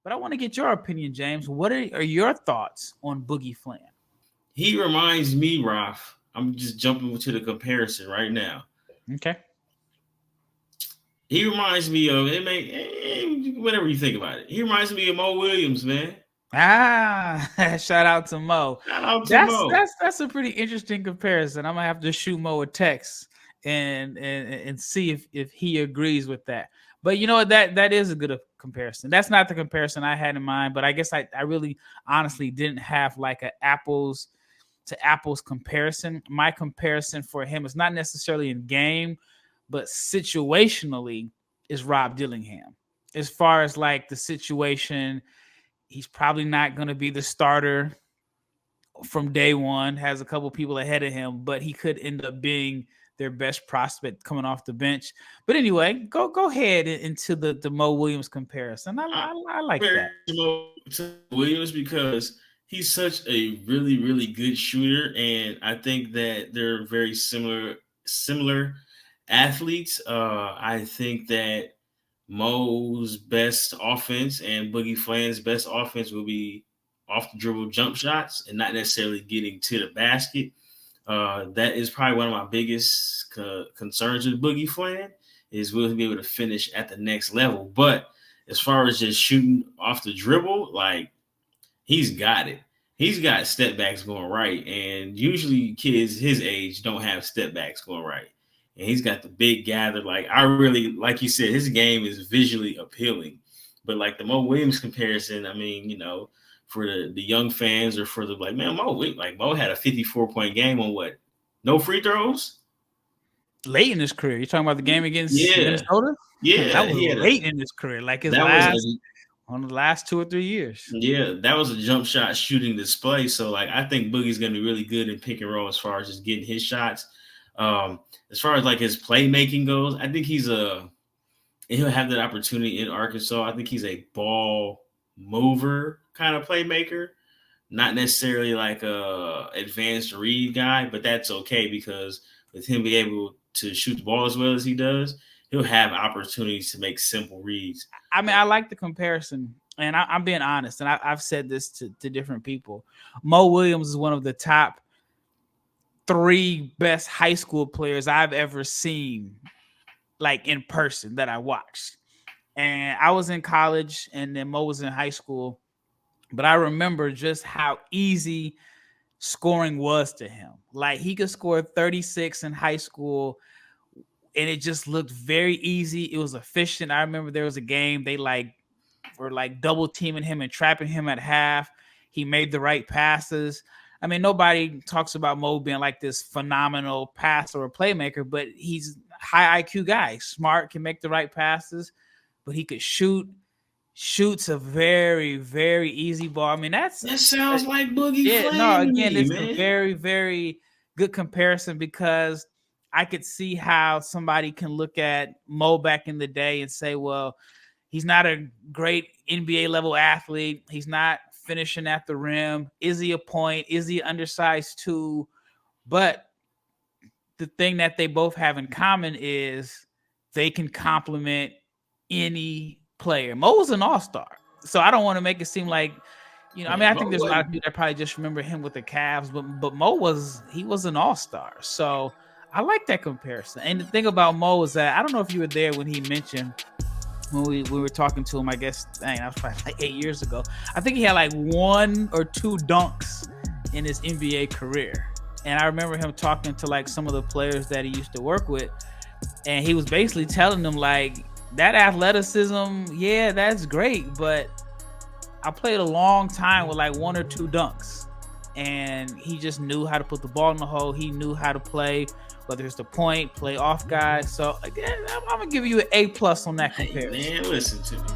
But I want to get your opinion, James. What are your thoughts on Boogie Fland? He reminds me, Ralph. I'm just jumping to the comparison right now. Okay. He reminds me of whatever you think about it. He reminds me of Mo Williams, man. Shout out to Mo. Shout out to That's Mo. that's a pretty interesting comparison. I'm gonna have to shoot Mo a text and see if he agrees with that. But you know what, that is a good comparison. That's not the comparison I had in mind, but I guess I really honestly didn't have like an apples to apples comparison. My comparison for him is not necessarily in game, but situationally is Rob Dillingham. As far as like the situation, he's probably not going to be the starter from day one, has a couple people ahead of him, but he could end up being their best prospect coming off the bench. But anyway, go ahead into the Mo Williams comparison. I like that. To Williams because he's such a really, really good shooter, and I think that they're very similar athletes. I think that Mo's best offense and Boogie Fland's best offense will be off the dribble jump shots and not necessarily getting to the basket. That is probably one of my biggest concerns with Boogie Fland is will he be able to finish at the next level. But as far as just shooting off the dribble, like he's got it. He's got step backs going right. And usually kids his age don't have step backs going right. And he's got the big gather. Like I really, like you said, his game is visually appealing. But like the Mo Williams comparison, I mean, you know, for the young fans or for the like, man, Mo had a 54-point game on what? No free throws? Late in his career. You're talking about the game against Minnesota? Yeah. That was late in his career. Like his on the last 2 or 3 years. Yeah, that was a jump shot shooting display. So like I think Boogie's gonna be really good in pick and roll as far as just getting his shots. As far as like his playmaking goes, I think he'll have that opportunity in Arkansas. I think he's a ball mover kind of playmaker, not necessarily like a advanced read guy, but that's okay because with him being able to shoot the ball as well as he does, he'll have opportunities to make simple reads. I mean, I like the comparison, and I'm being honest, and I've said this to different people. Mo Williams is one of the top 3 best high school players I've ever seen, like in person that I watched. And I was in college, and then Mo was in high school. But I remember just how easy scoring was to him. Like he could score 36 in high school, and it just looked very easy. It was efficient. I remember there was a game they were double teaming him and trapping him at half. He made the right passes. I mean, nobody talks about Mo being like this phenomenal passer or playmaker, but he's a high IQ guy, smart, can make the right passes, but he could shoot. Shoots a very, very easy ball. I mean, that sounds like Boogie Fland. No, again, it's a very, very good comparison because I could see how somebody can look at Mo back in the day and say, well, he's not a great NBA level athlete. He's not finishing at the rim. Is he a point? Is he undersized too? But the thing that they both have in common is they can complement any player. Mo was an all-star, so I don't want to make it seem like, you know, I mean, I think there's a lot of people that probably just remember him with the Cavs, but Mo was an all-star. So I like that comparison. And the thing about Mo is that I don't know if you were there when he mentioned when we were talking to him, I guess, that was probably like 8 years ago. I think he had like 1 or 2 dunks in his NBA career. And I remember him talking to like some of the players that he used to work with, and he was basically telling them like, that athleticism, yeah, that's great, but I played a long time with like 1 or 2 dunks, and he just knew how to put the ball in the hole. He knew how to play, whether it's the point, play off guard. So again, I'm gonna give you an A+ on that comparison. Hey, man, listen to me.